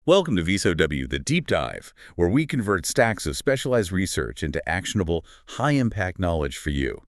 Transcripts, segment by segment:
Welcome to VSOW, the Deep Dive, where we convert stacks of specialized research into actionable, high-impact knowledge for you.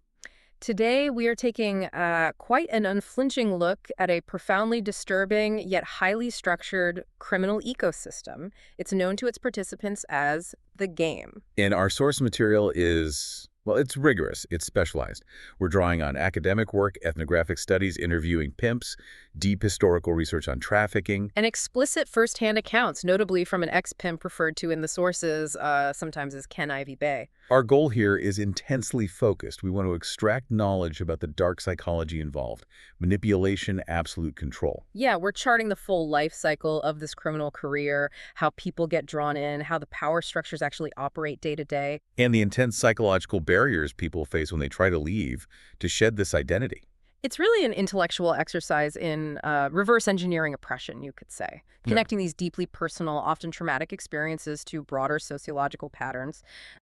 Today, we are taking quite an unflinching look at a profoundly disturbing yet highly structured criminal ecosystem. It's known to its participants as the game. And our source material is, well, it's rigorous, it's specialized. We're drawing on academic work, ethnographic studies, interviewing pimps, deep historical research on trafficking. And explicit firsthand accounts, notably from an ex-pimp referred to in the sources sometimes as Ken Ivy Bay. Our goal here is intensely focused. We want to extract knowledge about the dark psychology involved, manipulation, absolute control. Yeah, we're charting the full life cycle of this criminal career, how people get drawn in, how the power structures actually operate day to day. And the intense psychological barriers people face when they try to leave to shed this identity. It's really an intellectual exercise in reverse engineering oppression, you could say, connecting these deeply personal, often traumatic experiences to broader sociological patterns.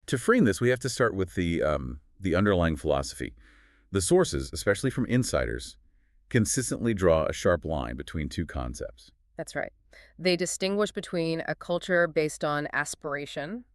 To frame this, we have to start with the underlying philosophy. The sources, especially from insiders, consistently draw a sharp line between two concepts. That's right. They distinguish between a culture based on aspiration,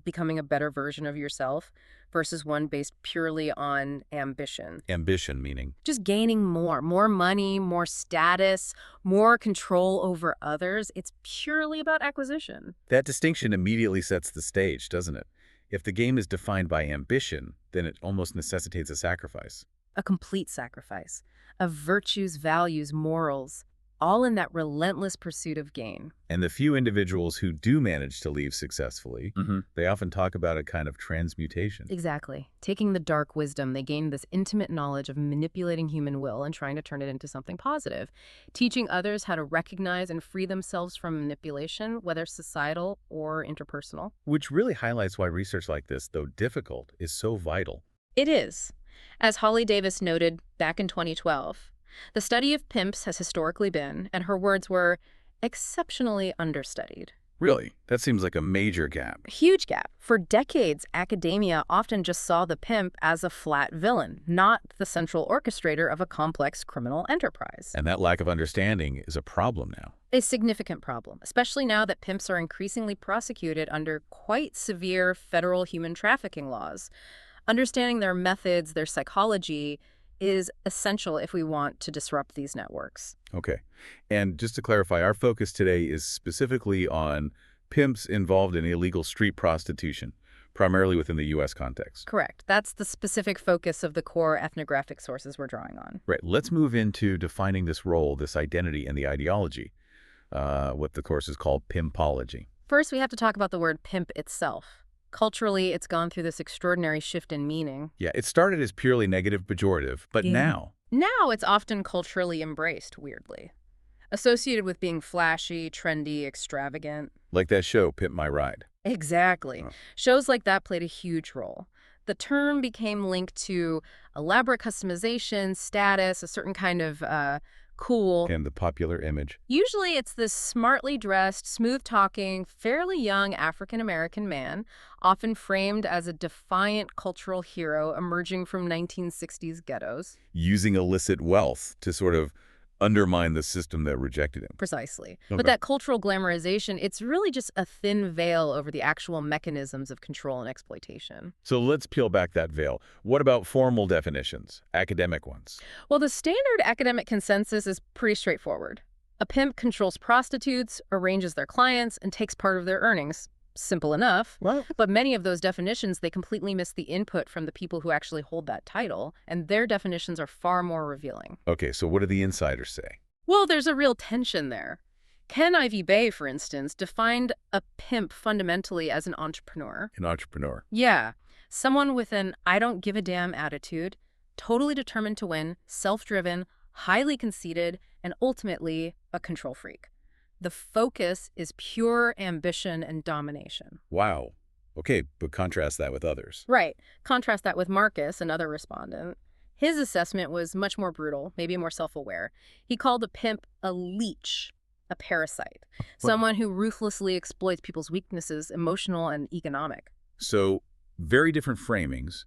becoming a better version of yourself, versus one based purely on ambition. Ambition meaning. Just gaining more money, more status, more control over others. It's purely about acquisition. That distinction immediately sets the stage, doesn't it? If the game is defined by ambition, then it almost necessitates a sacrifice. A complete sacrifice of virtues, values, morals, all in that relentless pursuit of gain. And the few individuals who do manage to leave successfully, they often talk about a kind of transmutation. Exactly. Taking the dark wisdom, they gain this intimate knowledge of manipulating human will and trying to turn it into something positive, teaching others how to recognize and free themselves from manipulation, whether societal or interpersonal. Which really highlights why research like this, though difficult, is so vital. It is. As Holly Davis noted back in 2012, the study of pimps has historically been, and her words were, exceptionally understudied. Really? That seems like a major gap. A huge gap. For decades, academia often just saw the pimp as a flat villain, not the central orchestrator of a complex criminal enterprise. And that lack of understanding is a problem now. A significant problem, especially now that pimps are increasingly prosecuted under quite severe federal human trafficking laws. Understanding their methods, their psychology, is essential if we want to disrupt these networks. Okay. And just to clarify, our focus today is specifically on pimps involved in illegal street prostitution, primarily within the U.S. context. Correct. That's the specific focus of the core ethnographic sources we're drawing on. Right. Let's move into defining this role, this identity, and the ideology, what the course is called pimpology. First, we have to talk about the word pimp itself. Culturally, it's gone through this extraordinary shift in meaning. Yeah, it started as purely negative pejorative, but now Now it's often culturally embraced, weirdly. Associated with being flashy, trendy, extravagant. like that show, Pimp My Ride. Exactly. Oh. Shows like that played a huge role. The term became linked to elaborate customization, status, a certain kind of cool. And the popular image. Usually it's this smartly dressed, smooth-talking, fairly young African-American man, often framed as a defiant cultural hero emerging from 1960s ghettos. Using illicit wealth to sort of undermine the system that rejected him. Precisely. Okay. But that cultural glamorization, it's really just a thin veil over the actual mechanisms of control and exploitation. So let's peel back that veil. What about formal definitions, academic ones? Well, the standard academic consensus is pretty straightforward. A pimp controls prostitutes, arranges their clients, and takes part of their earnings. Simple enough. What? But many of those definitions, they completely miss the input from the people who actually hold that title, and their definitions are far more revealing. Okay, so what do the insiders say? Well, there's a real tension there. Ken Ivy Bay, for instance, defined a pimp fundamentally as an entrepreneur. An entrepreneur. Yeah, someone with an I don't give a damn attitude, totally determined to win, self-driven, highly conceited, and ultimately a control freak. The focus is pure ambition and domination. Wow. Okay, but contrast that with others. Right. Contrast that with Marcus, another respondent. His assessment was much more brutal, maybe more self-aware. He called a pimp a leech, a parasite, someone who ruthlessly exploits people's weaknesses, emotional and economic. So, very different framings,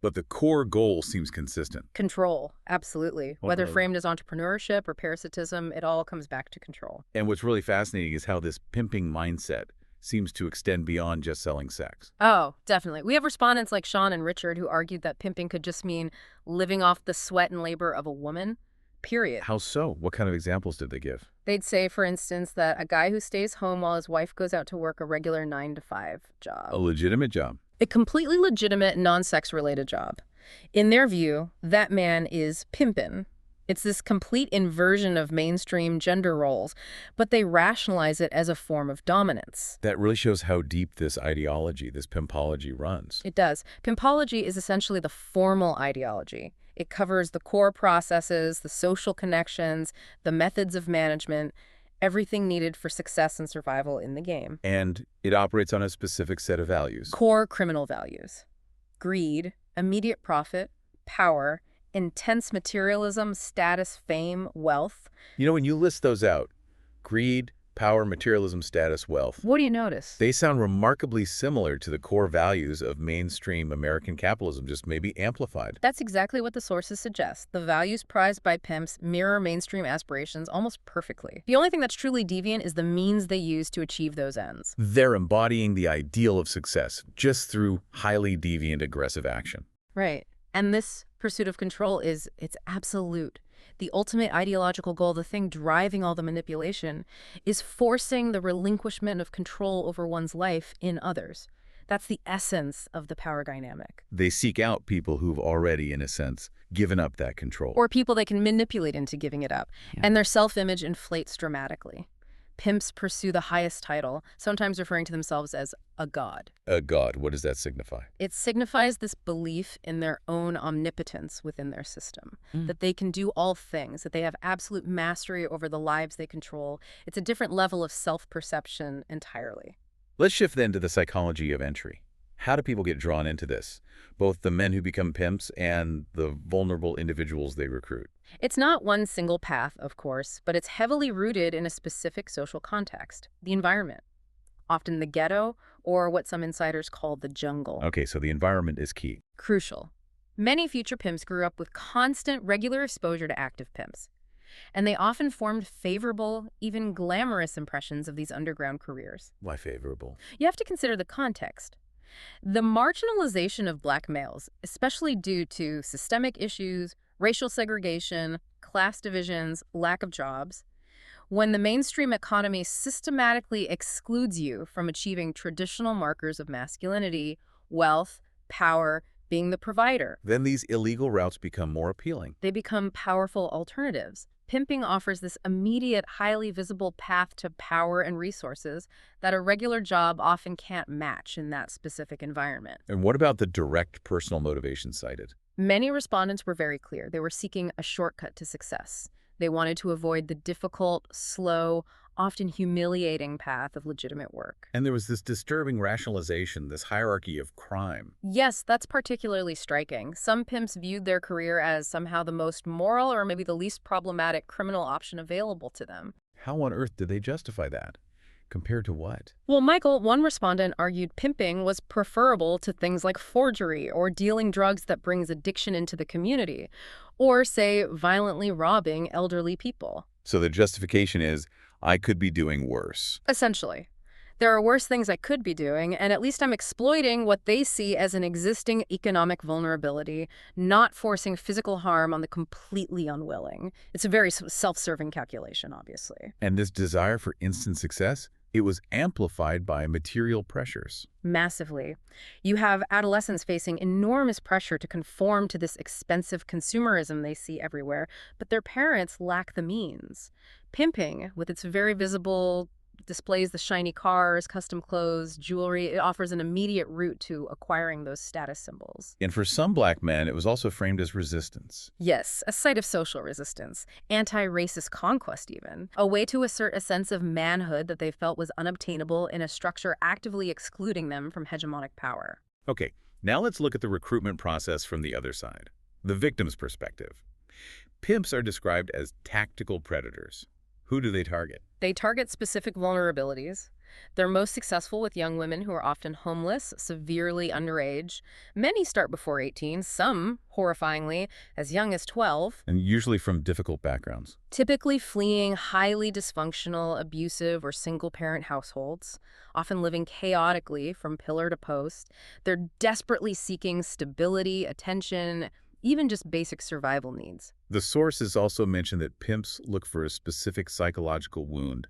But the core goal seems consistent. Control, absolutely. Whether Okay. framed as entrepreneurship or parasitism, it all comes back to control. And what's really fascinating is how this pimping mindset seems to extend beyond just selling sex. Oh, definitely. We have respondents like Sean and Richard who argued that pimping could just mean living off the sweat and labor of a woman, period. How so? What kind of examples did they give? They'd say, for instance, that a guy who stays home while his wife goes out to work a regular 9 to 5 A job. legitimate job. A completely legitimate, non-sex related job. In their view, that man is pimpin'. It's this complete inversion of mainstream gender roles, but they rationalize it as a form of dominance. That really shows how deep this ideology, this pimpology, runs. It does. Pimpology is essentially the formal ideology. It covers the core processes, the social connections, the methods of management, everything needed for success and survival in the game. And it operates on a specific set of values. Core criminal values: greed, immediate profit, power, intense materialism, status, fame, wealth. You know, when you list those out, greed, power, materialism, status, wealth, What do you notice? they sound remarkably similar to the core values of mainstream American capitalism, just maybe amplified. That's exactly what the sources suggest. The values prized by pimps mirror mainstream aspirations almost perfectly. The only thing that's truly deviant is the means they use to achieve those ends. They're embodying the ideal of success just through highly deviant aggressive action. Right. And this pursuit of control it's absolute. The ultimate ideological goal, the thing driving all the manipulation, is forcing the relinquishment of control over one's life in others. That's the essence of the power dynamic. They seek out people who've already, in a sense, given up that control. Or people they can manipulate into giving it up. Yeah. And their self-image inflates dramatically. Pimps pursue the highest title, sometimes referring to themselves as a god. A god, what does that signify? It signifies this belief in their own omnipotence within their system, that they can do all things, that they have absolute mastery over the lives they control. It's a different level of self-perception entirely. Let's shift then to the psychology of entry. How do people get drawn into this? Both the men who become pimps and the vulnerable individuals they recruit. It's not one single path, of course, but it's heavily rooted in a specific social context, the environment, often the ghetto or what some insiders call the jungle. Okay, so the environment is key. Crucial. Many future pimps grew up with constant, regular exposure to active pimps, and they often formed favorable, even glamorous impressions of these underground careers. Why favorable? You have to consider the context. The marginalization of black males, especially due to systemic issues, racial segregation, class divisions, lack of jobs, when the mainstream economy systematically excludes you from achieving traditional markers of masculinity, wealth, power, being the provider, Then these illegal routes become more appealing. they become powerful alternatives. Pimping offers this immediate, highly visible path to power and resources that a regular job often can't match in that specific environment. And what about the direct personal motivation cited? Many respondents were very clear. They were seeking a shortcut to success. They wanted to avoid the difficult, slow, often humiliating path of legitimate work. And there was this disturbing rationalization, this hierarchy of crime. Yes, that's particularly striking. Some pimps viewed their career as somehow the most moral or maybe the least problematic criminal option available to them. How on earth did they justify that? Compared to what? Well, Michael, one respondent argued pimping was preferable to things like forgery or dealing drugs that brings addiction into the community, or, say, violently robbing elderly people. So the justification is, I could be doing worse. Essentially. There are worse things I could be doing, and at least I'm exploiting what they see as an existing economic vulnerability, not forcing physical harm on the completely unwilling. It's a very self-serving calculation, obviously. And this desire for instant success, it was amplified by material pressures. Massively. You have adolescents facing enormous pressure to conform to this expensive consumerism they see everywhere, but their parents lack the means. Pimping, with its very visible displays, the shiny cars, custom clothes, jewelry, it offers an immediate route to acquiring those status symbols. And for some black men, it was also framed as resistance. Yes, a site of social resistance, anti-racist conquest even, a way to assert a sense of manhood that they felt was unobtainable in a structure actively excluding them from hegemonic power. Okay, now let's look at the recruitment process from the other side, the victim's perspective. Pimps are described as tactical predators Who do they target? They target specific vulnerabilities. They're most successful with young women who are often homeless, severely underage. Many start before 18, some, horrifyingly, as young as 12, And usually from difficult backgrounds. typically fleeing highly dysfunctional, abusive, or single-parent households, often living chaotically from pillar to post. They're desperately seeking stability, attention, even just basic survival needs. The sources also mention that pimps look for a specific psychological wound.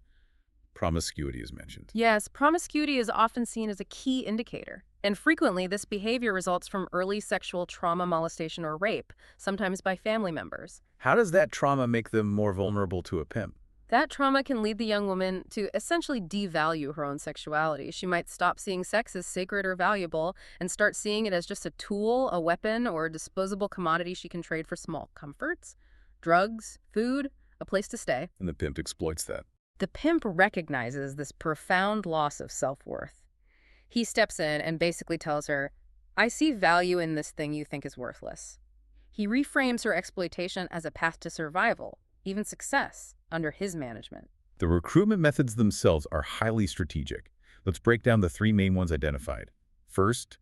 Promiscuity is mentioned. Yes, promiscuity is often seen as a key indicator, and frequently this behavior results from early sexual trauma, molestation, or rape, sometimes by family members. How does that trauma make them more vulnerable to a pimp? That trauma can lead the young woman to essentially devalue her own sexuality. She might stop seeing sex as sacred or valuable and start seeing it as just a tool, a weapon, or a disposable commodity she can trade for small comforts, drugs, food, a place to stay. And the pimp exploits that. The pimp recognizes this profound loss of self-worth. He steps in and basically tells her, I see value in this thing you think is worthless. He reframes her exploitation as a path to survival, even success, under his management. The recruitment methods themselves are highly strategic. Let's break down the three main ones identified. First,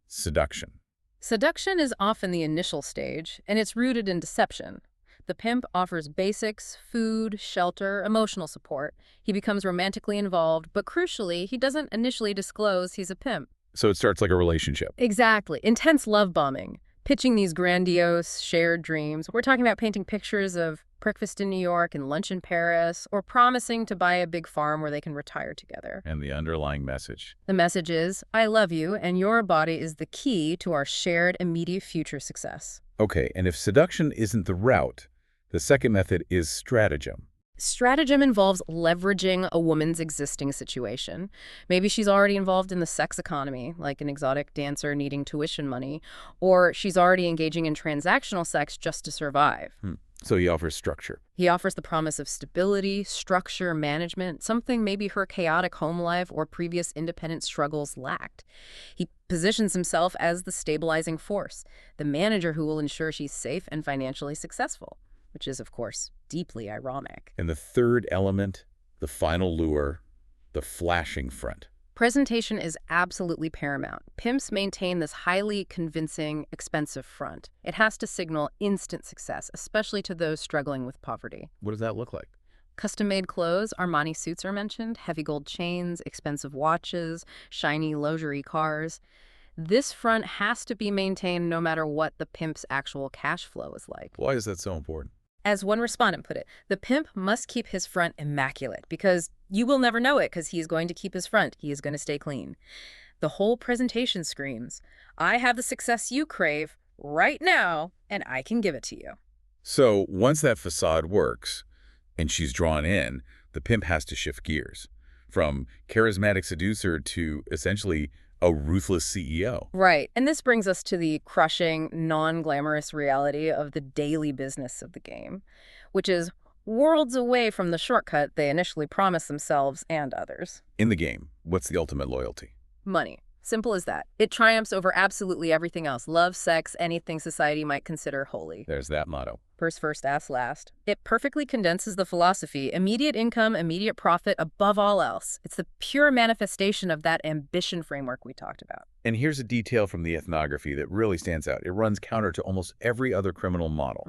seduction. Seduction is often the initial stage, and it's rooted in deception. The pimp offers basics, food, shelter, emotional support. He becomes romantically involved, but crucially, he doesn't initially disclose he's a pimp. So it starts like a relationship. Exactly. Intense love bombing. Pitching these grandiose, shared dreams. We're talking about painting pictures of breakfast in New York and lunch in Paris, or promising to buy a big farm where they can retire together. And the underlying message. The message is, I love you, and your body is the key to our shared immediate future success. Okay, and if seduction isn't the route, the second method is stratagem. Stratagem involves leveraging a woman's existing situation. Maybe she's already involved in the sex economy, like an exotic dancer needing tuition money, or she's already engaging in transactional sex just to survive. So he offers structure. He offers the promise of stability, structure, management, something maybe her chaotic home life or previous independent struggles lacked. He positions himself as the stabilizing force, the manager who will ensure she's safe and financially successful, which is, of course, deeply ironic. And the third element, the final lure, the flashing front. Presentation is absolutely paramount. Pimps maintain this highly convincing, expensive front. It has to signal instant success, especially to those struggling with poverty. What does that look like? Custom-made clothes, Armani suits are mentioned, heavy gold chains, expensive watches, shiny luxury cars. This front has to be maintained no matter what the pimp's actual cash flow is like. Why is that so important? As one respondent put it, the pimp must keep his front immaculate because you will never know it because he's going to keep his front. He is going to stay clean. The whole presentation screams, I have the success you crave right now, and I can give it to you. So once that facade works and she's drawn in, the pimp has to shift gears from charismatic seducer to essentially a ruthless CEO. Right. And this brings us to the crushing, non-glamorous reality of the daily business of the game, which is worlds away from the shortcut they initially promised themselves and others. In the game, what's the ultimate loyalty? Money. Simple as that. It triumphs over absolutely everything else. Love, sex, anything society might consider holy. There's that motto. Purse first, ass last. It perfectly condenses the philosophy. Immediate income, immediate profit, above all else. It's the pure manifestation of that ambition framework we talked about. And here's a detail from the ethnography that really stands out. It runs counter to almost every other criminal model.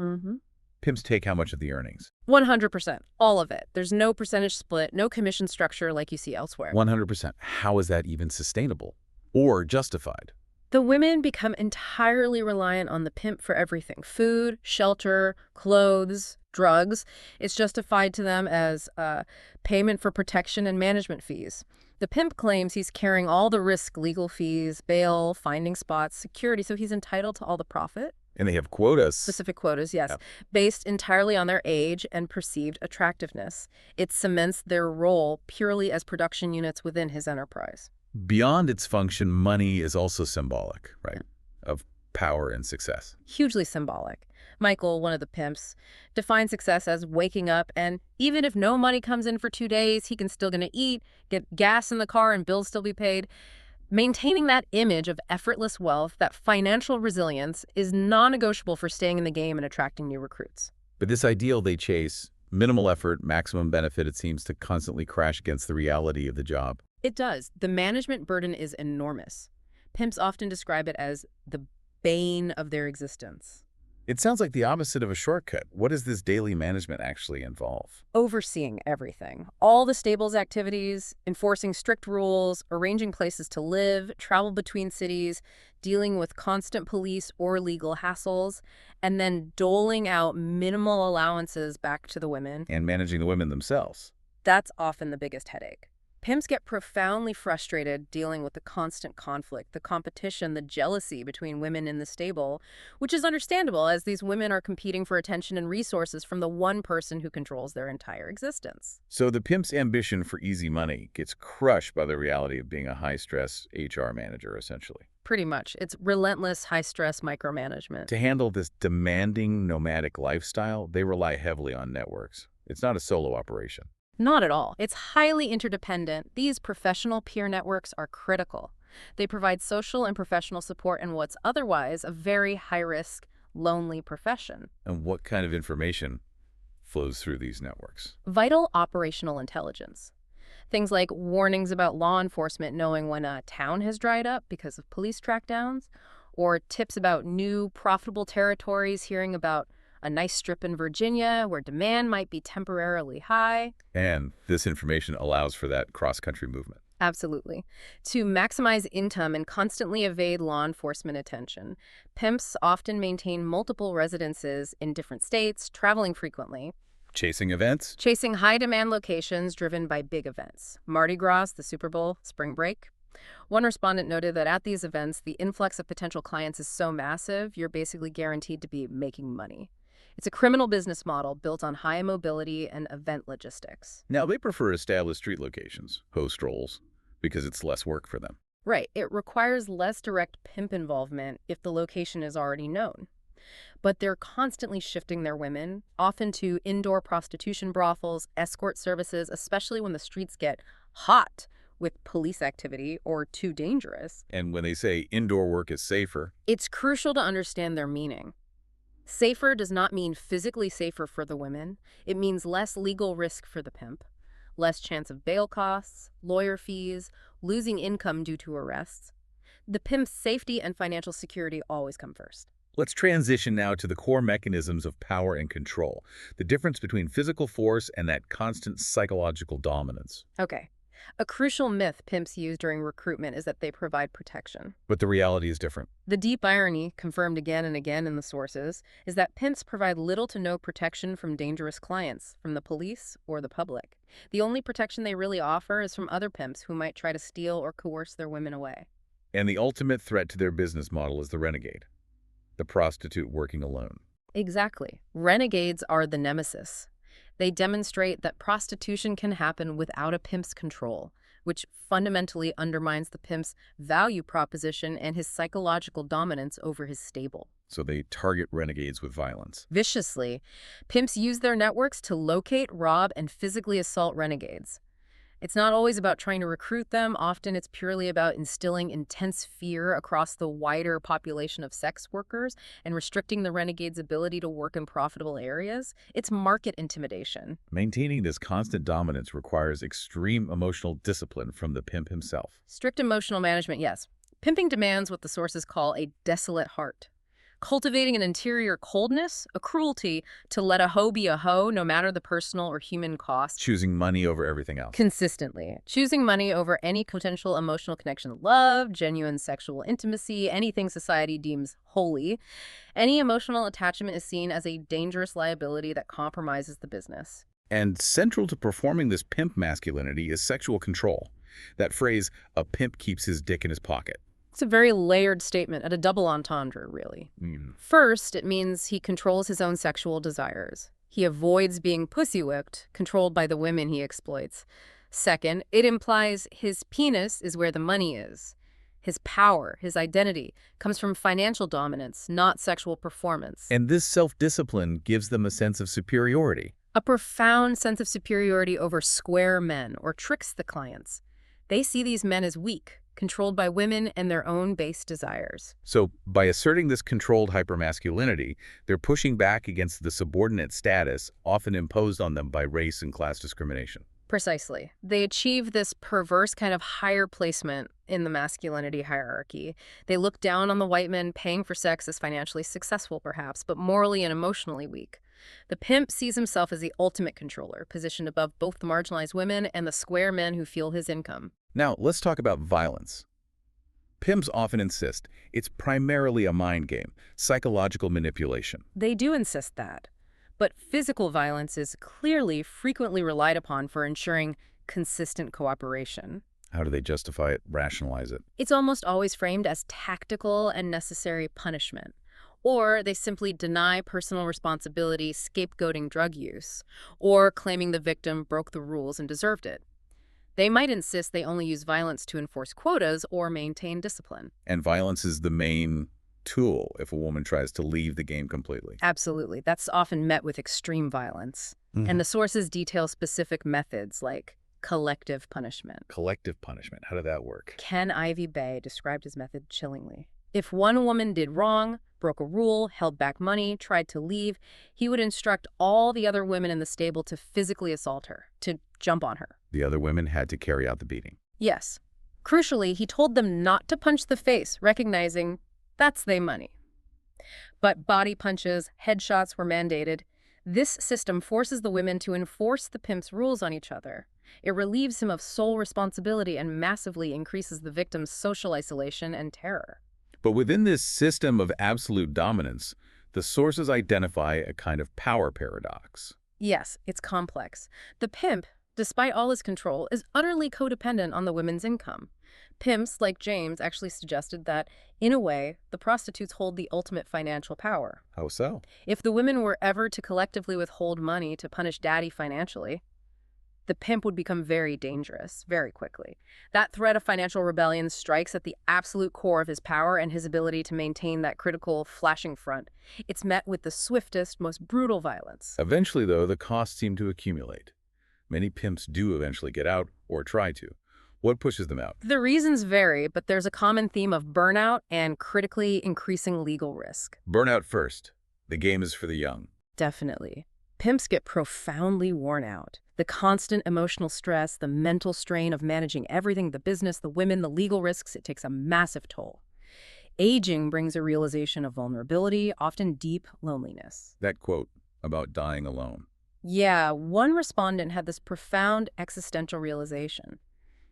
Pimps take how much of the earnings? 100%. All of it. There's no percentage split, no commission structure like you see elsewhere. 100%. How is that even sustainable or justified? The women become entirely reliant on the pimp for everything. Food, shelter, clothes, drugs. It's justified to them as payment for protection and management fees. The pimp claims he's carrying all the risk, legal fees, bail, finding spots, security, so he's entitled to all the profit. And they have quotas. Specific quotas, yes, Yep. based entirely on their age and perceived attractiveness. It cements their role purely as production units within his enterprise. Beyond its function, money is also symbolic, right, of power and success. Hugely symbolic. Michael, one of the pimps, defines success as waking up, and even if no money comes in for 2 days, he can still gonna eat, get gas in the car, and bills still be paid. Maintaining that image of effortless wealth, that financial resilience, is non-negotiable for staying in the game and attracting new recruits. But this ideal they chase Minimal effort, maximum benefit, it seems to constantly crash against the reality of the job. It does. The management burden is enormous. Pimps often describe it as the bane of their existence. It sounds like the opposite of a shortcut. What does this daily management actually involve? Overseeing everything. All the stable's activities, enforcing strict rules, arranging places to live, travel between cities, dealing with constant police or legal hassles, and then doling out minimal allowances back to the women. And managing the women themselves. That's often the biggest headache. Pimps get profoundly frustrated dealing with the constant conflict, the competition, the jealousy between women in the stable, which is understandable as these women are competing for attention and resources from the one person who controls their entire existence. So the pimp's ambition for easy money gets crushed by the reality of being a high-stress HR manager, essentially. Pretty much. It's relentless, high-stress micromanagement. To handle this demanding nomadic lifestyle, they rely heavily on networks. It's not a solo operation. Not at all. It's highly interdependent. These professional peer networks are critical. They provide social and professional support in what's otherwise a very high-risk, lonely profession. And what kind of information flows through these networks? Vital operational intelligence. Things like warnings about law enforcement knowing when a town has dried up because of police trackdowns, or tips about new profitable territories, hearing about a nice strip in Virginia where demand might be temporarily high. And this information allows for that cross-country movement. Absolutely. To maximize income and constantly evade law enforcement attention, pimps often maintain multiple residences in different states, traveling frequently, Chasing events? chasing high-demand locations driven by big events. Mardi Gras, the Super Bowl, spring break. One respondent noted that at these events, the influx of potential clients is so massive, you're basically guaranteed to be making money. It's a criminal business model built on high mobility and event logistics. Now, they prefer established street locations, host roles, because it's less work for them. Right, it requires less direct pimp involvement if the location is already known. But they're constantly shifting their women, often to indoor prostitution brothels, escort services, especially when the streets get hot with police activity or too dangerous. And when they say indoor work is safer, It's crucial to understand their meaning. Safer does not mean physically safer for the women. It means less legal risk for the pimp, less chance of bail costs, lawyer fees, losing income due to arrests. The pimp's safety and financial security always come first. let's transition now to the core mechanisms of power and control, the difference between physical force and that constant psychological dominance. Okay. A crucial myth pimps use during recruitment is that they provide protection. But the reality is different. The deep irony, confirmed again and again in the sources, is that pimps provide little to no protection from dangerous clients, from the police or the public. The only protection they really offer is from other pimps who might try to steal or coerce their women away. And the ultimate threat to their business model is the renegade, the prostitute working alone. Exactly. Renegades are the nemesis. They demonstrate that prostitution can happen without a pimp's control, which fundamentally undermines the pimp's value proposition and his psychological dominance over his stable. So they target renegades with violence. Viciously, pimps use their networks to locate, rob, and physically assault renegades. It's not always about trying to recruit them. Often it's purely about instilling intense fear across the wider population of sex workers and restricting the renegade's ability to work in profitable areas. It's market intimidation. Maintaining this constant dominance requires extreme emotional discipline from the pimp himself. Strict emotional management, yes. Pimping demands what the sources call a desolate heart. Cultivating an interior coldness, a cruelty to let a hoe be a hoe no matter the personal or human cost. Choosing money over everything else. Consistently. Choosing money over any potential emotional connection, love, genuine sexual intimacy, anything society deems holy. Any emotional attachment is seen as a dangerous liability that compromises the business. And central to performing this pimp masculinity is sexual control. That phrase, a pimp keeps his dick in his pocket. It's a very layered statement at a double entendre, really. First, it means he controls his own sexual desires. He avoids being pussy-whipped, controlled by the women he exploits. Second, it implies his penis is where the money is. His power, his identity, comes from financial dominance, not sexual performance. And this self-discipline gives them a sense of superiority. A profound sense of superiority over square men, or tricks the clients. They see these men as weak, controlled by women and their own base desires. So by asserting this controlled hypermasculinity, they're pushing back against the subordinate status often imposed on them by race and class discrimination. Precisely. They achieve this perverse kind of higher placement in the masculinity hierarchy. They look down on the white men paying for sex as financially successful, perhaps, but morally and emotionally weak. The pimp sees himself as the ultimate controller, positioned above both the marginalized women and the square men who fuel his income. Now, let's talk about violence. Pimps often insist it's primarily a mind game, psychological manipulation. They do insist that. But physical violence is clearly frequently relied upon for ensuring consistent cooperation. How do they justify it, rationalize it? It's almost always framed as tactical and necessary punishment. Or they simply deny personal responsibility, scapegoating drug use, or claiming the victim broke the rules and deserved it. They might insist they only use violence to enforce quotas or maintain discipline. And violence is the main tool if a woman tries to leave the game completely. Absolutely. That's often met with extreme violence. And the sources detail specific methods like collective punishment. Collective punishment, how did that work? Ken Ivy Bay described his method chillingly. If one woman did wrong, broke a rule, held back money, tried to leave, he would instruct all the other women in the stable to physically assault her, to jump on her. The other women had to carry out the beating. Yes. Crucially, he told them not to punch the face, recognizing that's their money. But body punches, headshots were mandated. This system forces the women to enforce the pimp's rules on each other. It relieves him of sole responsibility and massively increases the victim's social isolation and terror. But within this system of absolute dominance, the sources identify a kind of power paradox. Yes, it's complex. The pimp, despite all his control, is utterly codependent on the women's income. Pimps, like James, actually suggested that, in a way, the prostitutes hold the ultimate financial power. How so? If the women were ever to collectively withhold money to punish daddy financially, the pimp would become very dangerous, very quickly. That threat of financial rebellion strikes at the absolute core of his power and his ability to maintain that critical, flashing front. It's met with the swiftest, most brutal violence. Eventually, though, the costs seem to accumulate. Many pimps do eventually get out, or try to. What pushes them out? The reasons vary, but there's a common theme of burnout and critically increasing legal risk. Burnout first. The game is for the young. Definitely. Pimps get profoundly worn out. The constant emotional stress, the mental strain of managing everything, the business, the women, the legal risks, it takes a massive toll. Aging brings a realization of vulnerability, often deep loneliness. That quote about dying alone. Yeah, one respondent had this profound existential realization.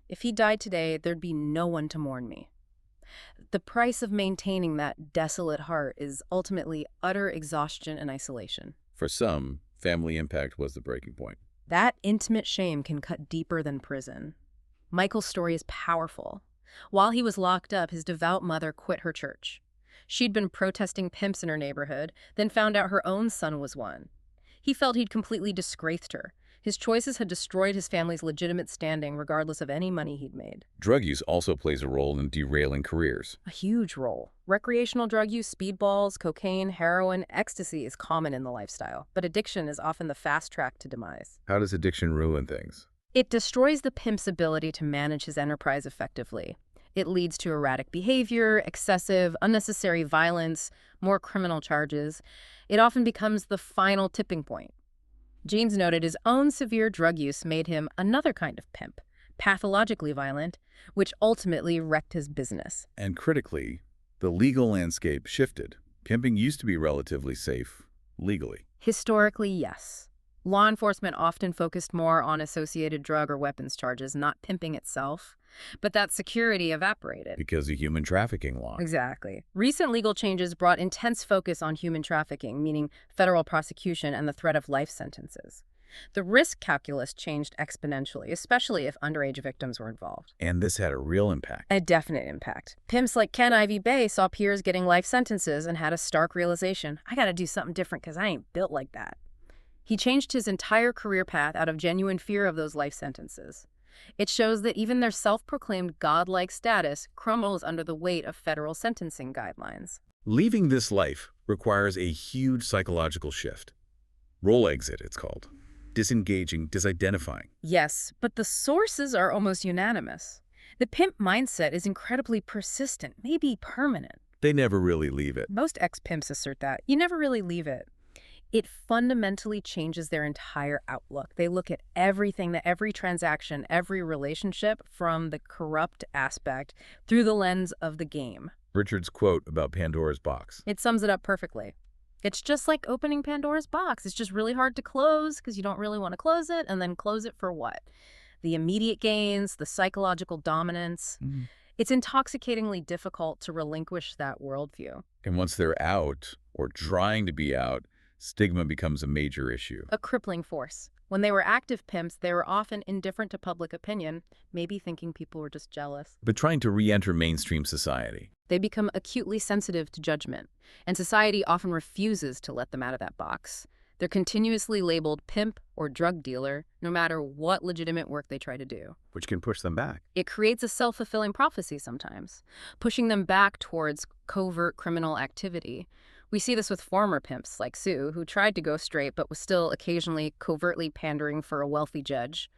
If he died today, there'd be no one to mourn me. The price of maintaining that desolate heart is ultimately utter exhaustion and isolation. For some, family impact was the breaking point. That intimate shame can cut deeper than prison. Michael's story is powerful. While he was locked up, his devout mother quit her church. She'd been protesting pimps in her neighborhood, then found out her own son was one. He felt he'd completely disgraced her. His choices had destroyed his family's legitimate standing, regardless of any money he'd made. Drug use also plays a role in derailing careers. A huge role. Recreational drug use, speedballs, cocaine, heroin, ecstasy is common in the lifestyle, but addiction is often the fast track to demise. How does addiction ruin things? It destroys the pimp's ability to manage his enterprise effectively. It leads to erratic behavior, excessive, unnecessary violence, more criminal charges. It often becomes the final tipping point. James noted his own severe drug use made him another kind of pimp, pathologically violent, which ultimately wrecked his business. And critically, the legal landscape shifted. Pimping used to be relatively safe, legally. Historically, yes. Law enforcement often focused more on associated drug or weapons charges, not pimping itself. But that security evaporated. Because of human trafficking law. Exactly. Recent legal changes brought intense focus on human trafficking, meaning federal prosecution and the threat of life sentences. The risk calculus changed exponentially, especially if underage victims were involved. And this had a real impact. A definite impact. Pimps like Ken Ivy Bay saw peers getting life sentences and had a stark realization, I gotta do something different because I ain't built like that. He changed his entire career path out of genuine fear of those life sentences. It shows that even their self-proclaimed godlike status crumbles under the weight of federal sentencing guidelines. Leaving this life requires a huge psychological shift. Role exit, it's called. Disengaging, disidentifying. Yes, but the sources are almost unanimous. The pimp mindset is incredibly persistent, maybe permanent. They never really leave it. Most ex-pimps assert that. You never really leave it. It fundamentally changes their entire outlook. They look at everything, that every transaction, every relationship from the corrupt aspect through the lens of the game. Richard's quote about Pandora's box. It sums it up perfectly. It's just like opening Pandora's box. It's just really hard to close because you don't really want to close it, and then close it for what? The immediate gains, the psychological dominance. It's intoxicatingly difficult to relinquish that worldview. And once they're out, or trying to be out, stigma becomes a major issue. A crippling force. When they were active pimps, they were often indifferent to public opinion, maybe thinking people were just jealous. But trying to re-enter mainstream society. They become acutely sensitive to judgment, and society often refuses to let them out of that box. They're continuously labeled pimp or drug dealer, no matter what legitimate work they try to do. Which can push them back. It creates a self-fulfilling prophecy sometimes, pushing them back towards covert criminal activity. We see this with former pimps like Sue, who tried to go straight but was still occasionally covertly pandering for a wealthy judge.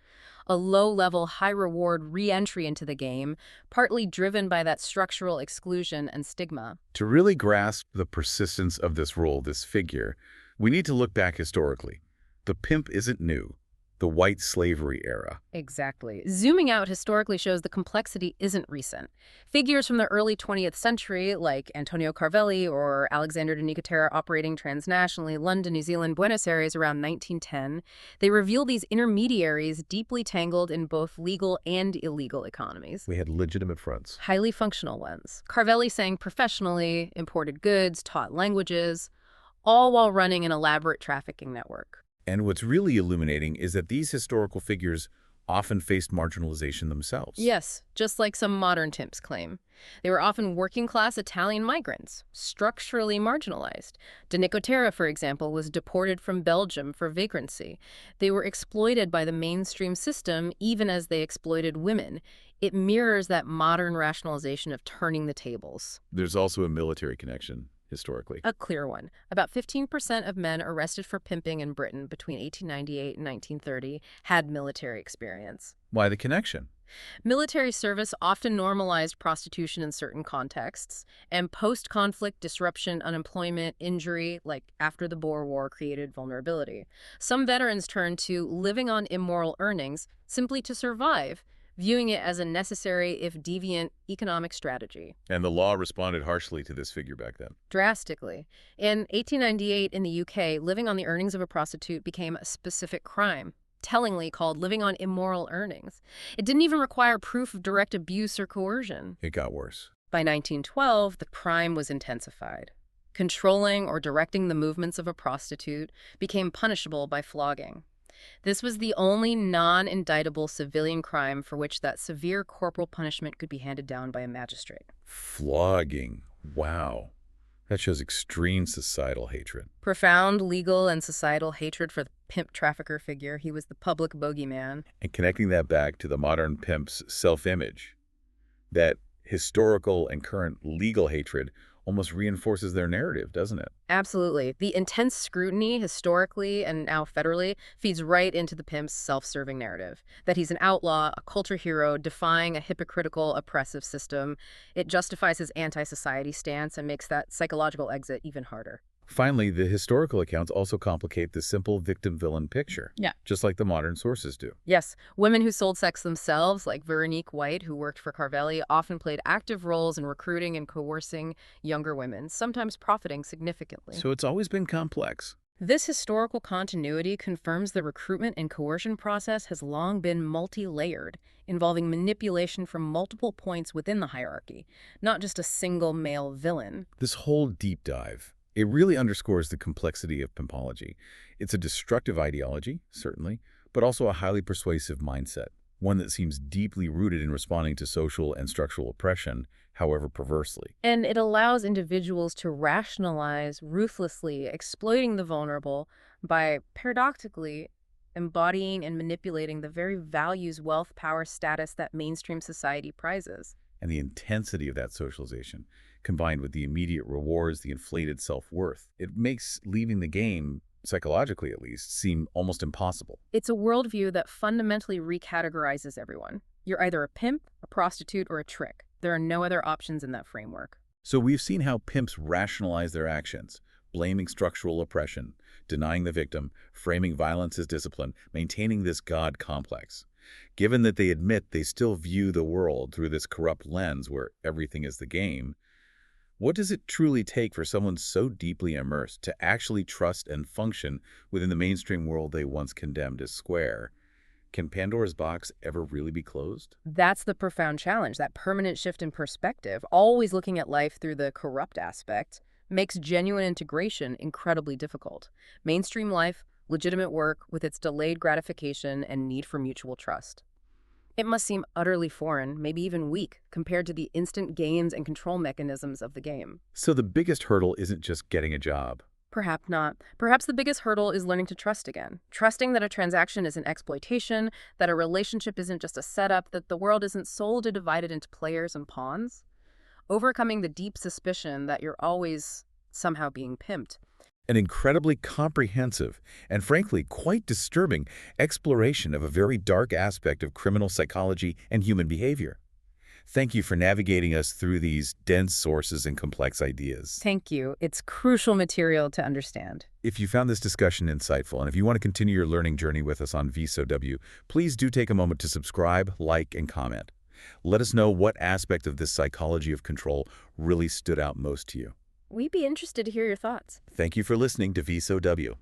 A low-level, high-reward re-entry into the game, partly driven by that structural exclusion and stigma. To really grasp the persistence of this role, this figure, we need to look back historically. The pimp isn't new. The white slavery era. Exactly. Zooming out historically shows the complexity isn't recent. Figures from the early 20th century, like Antonio Carvelli or Alexander de Nicotera operating transnationally, London, New Zealand, Buenos Aires around 1910, they reveal these intermediaries deeply tangled in both legal and illegal economies. We had legitimate fronts. Highly functional ones. Carvelli sang professionally, imported goods, taught languages, all while running an elaborate trafficking network. And what's really illuminating is that these historical figures often faced marginalization themselves. Yes, just like some modern pimps claim. They were often working-class Italian migrants, structurally marginalized. De Nicotera, for example, was deported from Belgium for vagrancy. They were exploited by the mainstream system even as they exploited women. It mirrors that modern rationalization of turning the tables. There's also a military connection. Historically. A clear one. About 15% of men arrested for pimping in Britain between 1898 and 1930 had military experience. Why the connection? Military service often normalized prostitution in certain contexts, and post-conflict disruption, unemployment, injury, like after the Boer War, created vulnerability. Some veterans turned to living on immoral earnings simply to survive, viewing it as a necessary, if deviant, economic strategy. And the law responded harshly to this figure back then. Drastically. In 1898 in the UK, living on the earnings of a prostitute became a specific crime, tellingly called living on immoral earnings. It didn't even require proof of direct abuse or coercion. It got worse. By 1912, the crime was intensified. Controlling or directing the movements of a prostitute became punishable by flogging. This was the only non-indictable civilian crime for which that severe corporal punishment could be handed down by a magistrate. Flogging. Wow. That shows extreme societal hatred. Profound legal and societal hatred for the pimp trafficker figure. He was the public bogeyman. And connecting that back to the modern pimp's self-image, that historical and current legal hatred almost reinforces their narrative, doesn't it? Absolutely. The intense scrutiny, historically and now federally, feeds right into the pimp's self-serving narrative. That he's an outlaw, a culture hero, defying a hypocritical, oppressive system. It justifies his anti-society stance and makes that psychological exit even harder. Finally, the historical accounts also complicate the simple victim-villain picture. Yeah. Just like the modern sources do. Yes, women who sold sex themselves, like Veronique White, who worked for Carvelli, often played active roles in recruiting and coercing younger women, sometimes profiting significantly. So it's always been complex. This historical continuity confirms the recruitment and coercion process has long been multi-layered, involving manipulation from multiple points within the hierarchy, not just a single male villain. This whole deep dive, it really underscores the complexity of pimpology. It's a destructive ideology, certainly, but also a highly persuasive mindset, one that seems deeply rooted in responding to social and structural oppression, however perversely. And it allows individuals to rationalize ruthlessly exploiting the vulnerable by, paradoxically, embodying and manipulating the very values, wealth, power, status that mainstream society prizes. And the intensity of that socialization, combined with the immediate rewards, the inflated self-worth, it makes leaving the game, psychologically at least, seem almost impossible. It's a worldview that fundamentally recategorizes everyone. You're either a pimp, a prostitute, or a trick. There are no other options in that framework. So we've seen how pimps rationalize their actions, blaming structural oppression, denying the victim, framing violence as discipline, maintaining this God complex. Given that they admit they still view the world through this corrupt lens where everything is the game, what does it truly take for someone so deeply immersed to actually trust and function within the mainstream world they once condemned as square? Can Pandora's box ever really be closed? That's the profound challenge. That permanent shift in perspective, always looking at life through the corrupt aspect, makes genuine integration incredibly difficult. Mainstream life, legitimate work with its delayed gratification and need for mutual trust. It must seem utterly foreign, maybe even weak, compared to the instant gains and control mechanisms of the game. So the biggest hurdle isn't just getting a job. Perhaps not. Perhaps the biggest hurdle is learning to trust again. Trusting that a transaction isn't exploitation, that a relationship isn't just a setup, that the world isn't solely divided into players and pawns. Overcoming the deep suspicion that you're always somehow being pimped. An incredibly comprehensive and frankly quite disturbing exploration of a very dark aspect of criminal psychology and human behavior. Thank you for navigating us through these dense sources and complex ideas. Thank you. It's crucial material to understand. If you found this discussion insightful, and if you want to continue your learning journey with us on VSOW, please do take a moment to subscribe, like, and comment. Let us know what aspect of this psychology of control really stood out most to you. We'd be interested to hear your thoughts. Thank you for listening to VSOW.